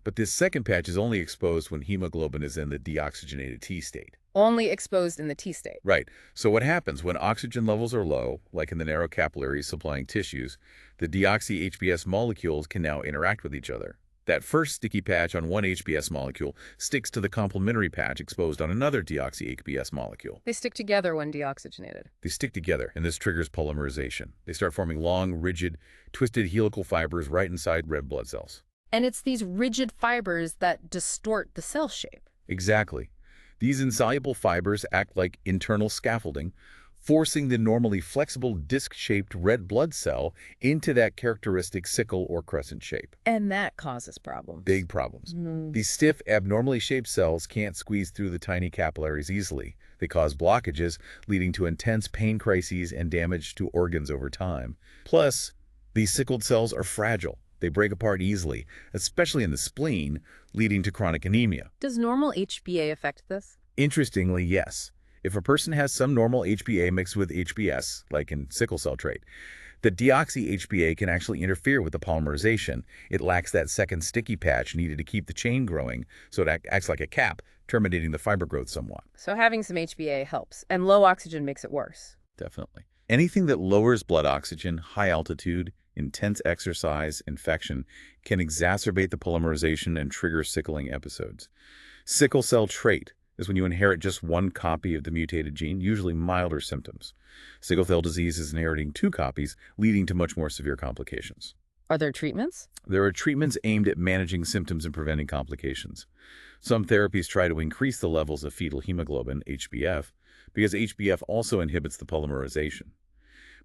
But this second patch is only exposed when hemoglobin is in the deoxygenated T state. Only exposed in the T state. Right. So what happens when oxygen levels are low, like in the narrow capillaries supplying tissues, the deoxy-HbS molecules can now interact with each other. That first sticky patch on one HbS molecule sticks to the complementary patch exposed on another deoxy-HbS molecule. They stick together when deoxygenated. They stick together, and this triggers polymerization. They start forming long, rigid, twisted helical fibers right inside red blood cells. And it's these rigid fibers that distort the cell shape. Exactly. These insoluble fibers act like internal scaffolding, forcing the normally flexible disc-shaped red blood cell into that characteristic sickle or crescent shape. And that causes problems. Big problems. These stiff, abnormally shaped cells can't squeeze through the tiny capillaries easily. They cause blockages, leading to intense pain crises and damage to organs over time. Plus, these sickled cells are fragile. They break apart easily, especially in the spleen, leading to chronic anemia. Does normal HbA affect this? Interestingly, yes. If a person has some normal HbA mixed with HbS, like in sickle cell trait, the deoxy-HbA can actually interfere with the polymerization. It lacks that second sticky patch needed to keep the chain growing, so it acts like a cap, terminating the fiber growth somewhat. So having some HbA helps, and low oxygen makes it worse. Definitely. Anything that lowers blood oxygen, high altitude, intense exercise, infection, can exacerbate the polymerization and trigger sickling episodes. Sickle cell trait is when you inherit just one copy of the mutated gene, usually milder symptoms. Sickle cell disease is inheriting 2 copies, leading to much more severe complications. Are there treatments? There are treatments aimed at managing symptoms and preventing complications. Some therapies try to increase the levels of fetal hemoglobin, HbF, because HbF also inhibits the polymerization.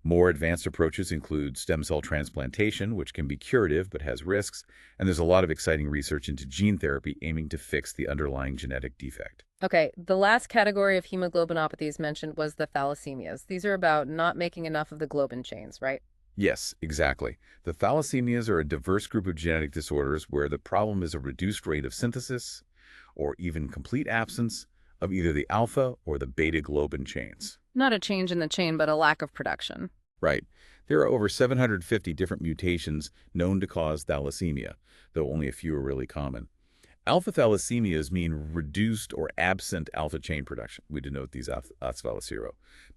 More advanced approaches include stem cell transplantation, which can be curative but has risks, and there's a lot of exciting research into gene therapy aiming to fix the underlying genetic defect. Okay, the last category of hemoglobinopathies mentioned was the thalassemias. These are about not making enough of the globin chains, right? Yes, exactly. The thalassemias are a diverse group of genetic disorders where the problem is a reduced rate of synthesis or even complete absence of either the alpha or the beta globin chains. Not a change in the chain, but a lack of production. Right. There are over 750 different mutations known to cause thalassemia, though only a few are really common. Alpha thalassemias mean reduced or absent alpha chain production. We denote these ASVAL0.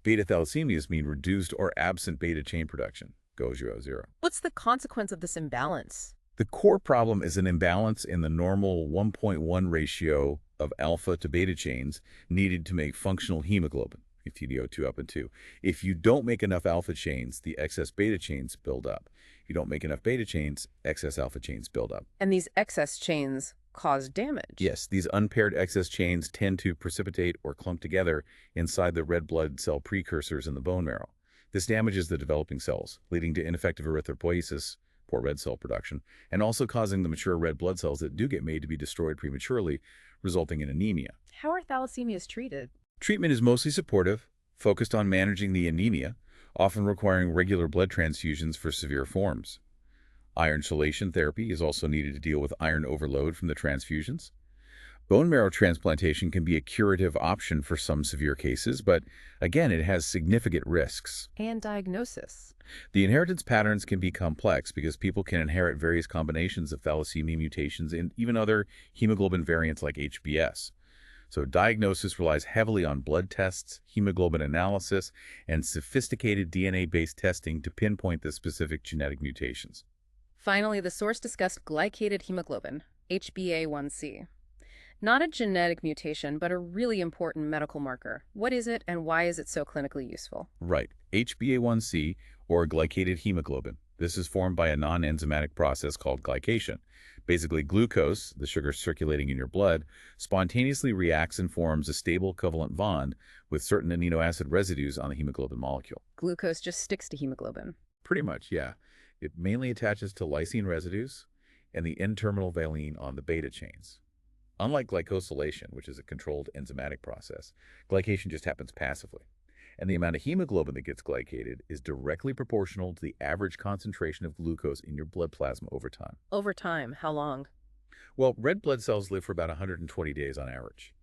Beta thalassemias mean reduced or absent beta chain production. Go 0, 0. What's the consequence of this imbalance? The core problem is an imbalance in the normal 1.1 ratio of alpha to beta chains needed to make functional hemoglobin, FTDO2 up and 2. If you don't make enough alpha chains, the excess beta chains build up. If you don't make enough beta chains, excess alpha chains build up. And these excess chains cause damage. Yes, these unpaired excess chains tend to precipitate or clump together inside the red blood cell precursors in the bone marrow. This damages the developing cells, leading to ineffective erythropoiesis, poor red cell production, and also causing the mature red blood cells that do get made to be destroyed prematurely, resulting in anemia. How are thalassemias treated? Treatment is mostly supportive, focused on managing the anemia, often requiring regular blood transfusions for severe forms. Iron chelation therapy is also needed to deal with iron overload from the transfusions. Bone marrow transplantation can be a curative option for some severe cases, but again, it has significant risks. And diagnosis. The inheritance patterns can be complex because people can inherit various combinations of thalassemia mutations and even other hemoglobin variants like HBS. So diagnosis relies heavily on blood tests, hemoglobin analysis, and sophisticated DNA-based testing to pinpoint the specific genetic mutations. Finally, the source discussed glycated hemoglobin, HbA1c. Not a genetic mutation, but a really important medical marker. What is it, and why is it so clinically useful? Right. HbA1c, or glycated hemoglobin. This is formed by a non-enzymatic process called glycation. Basically, glucose, the sugar circulating in your blood, spontaneously reacts and forms a stable covalent bond with certain amino acid residues on the hemoglobin molecule. Glucose just sticks to hemoglobin. Pretty much, yeah. It mainly attaches to lysine residues and the N-terminal valine on the beta chains. Unlike glycosylation, which is a controlled enzymatic process, glycation just happens passively. And the amount of hemoglobin that gets glycated is directly proportional to the average concentration of glucose in your blood plasma over time. Over time, how long? Well, red blood cells live for about 120 days on average.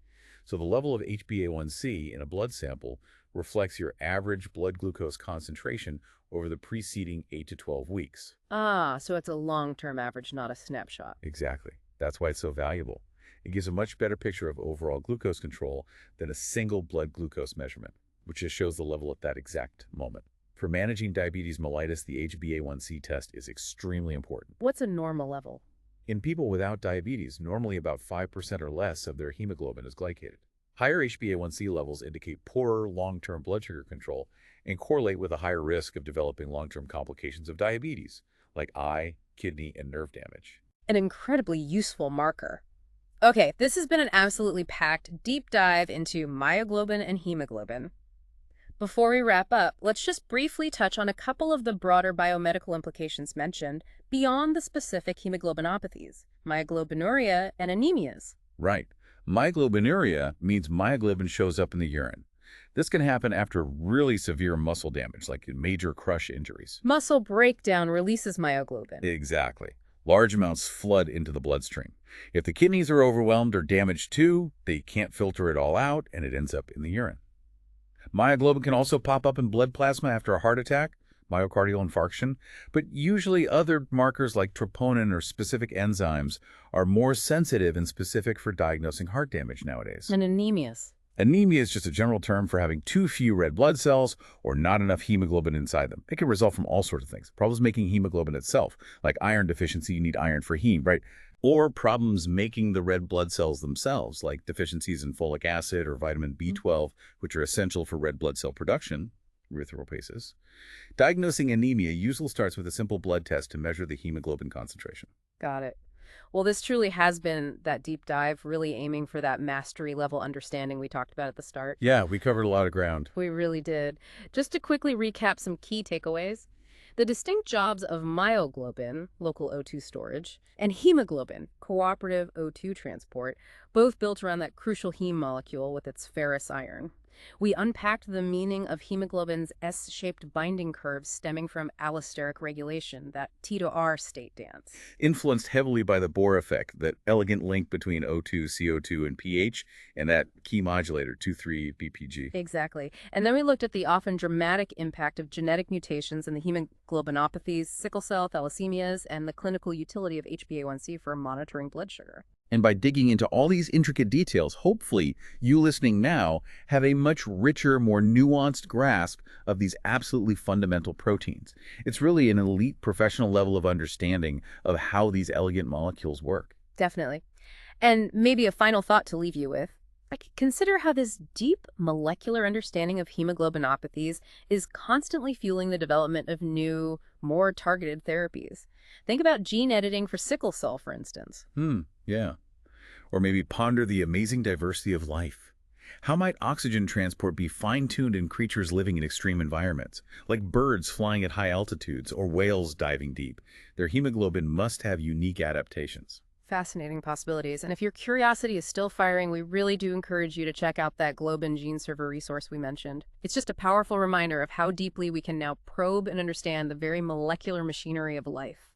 So the level of HbA1c in a blood sample reflects your average blood glucose concentration over the preceding 8 to 12 weeks. Ah, so it's a long-term average, not a snapshot. Exactly. That's why it's so valuable. It gives a much better picture of overall glucose control than a single blood glucose measurement, which just shows the level at that exact moment. For managing diabetes mellitus, the HbA1c test is extremely important. What's a normal level? In people without diabetes, normally about 5% or less of their hemoglobin is glycated. Higher HbA1c levels indicate poorer long-term blood sugar control and correlate with a higher risk of developing long-term complications of diabetes, like eye, kidney, and nerve damage. An incredibly useful marker. Okay, this has been an absolutely packed deep dive into myoglobin and hemoglobin. Before we wrap up, let's just briefly touch on a couple of the broader biomedical implications mentioned beyond the specific hemoglobinopathies, myoglobinuria and anemias. Right. Myoglobinuria means myoglobin shows up in the urine. This can happen after really severe muscle damage, like major crush injuries. Muscle breakdown releases myoglobin. Exactly. Large amounts flood into the bloodstream. If the kidneys are overwhelmed or damaged too, they can't filter it all out, and it ends up in the urine. Myoglobin can also pop up in blood plasma after a heart attack, myocardial infarction, but usually other markers like troponin or specific enzymes are more sensitive and specific for diagnosing heart damage nowadays. And anemias. Anemia is just a general term for having too few red blood cells or not enough hemoglobin inside them. It can result from all sorts of things. Problems making hemoglobin itself, like iron deficiency, you need iron for heme, right? Or problems making the red blood cells themselves, like deficiencies in folic acid or vitamin B12, which are essential for red blood cell production, erythropoiesis. Diagnosing anemia usually starts with a simple blood test to measure the hemoglobin concentration. Got it. Well, this truly has been that deep dive, really aiming for that mastery level understanding we talked about at the start. Yeah, we covered a lot of ground. We really did. Just to quickly recap some key takeaways. The distinct jobs of myoglobin, local O2 storage, and hemoglobin, cooperative O2 transport, both built around that crucial heme molecule with its ferrous iron. We unpacked the meaning of hemoglobin's S-shaped binding curves stemming from allosteric regulation, that T to R state dance. Influenced heavily by the Bohr effect, that elegant link between O2, CO2, and pH, and that key modulator, 2,3-BPG. Exactly. And then we looked at the often dramatic impact of genetic mutations in the hemoglobinopathies, sickle cell, thalassemias, and the clinical utility of HbA1c for monitoring blood sugar. And by digging into all these intricate details, hopefully you listening now have a much richer, more nuanced grasp of these absolutely fundamental proteins. It's really an elite professional level of understanding of how these elegant molecules work. Definitely. And maybe a final thought to leave you with. Consider how this deep molecular understanding of hemoglobinopathies is constantly fueling the development of new, more targeted therapies. Think about gene editing for sickle cell, for instance. Yeah. Or maybe ponder the amazing diversity of life. How might oxygen transport be fine-tuned in creatures living in extreme environments, like birds flying at high altitudes or whales diving deep? Their hemoglobin must have unique adaptations. Fascinating possibilities. And if your curiosity is still firing, we really do encourage you to check out that Globin Gene Server resource we mentioned. It's just a powerful reminder of how deeply we can now probe and understand the very molecular machinery of life.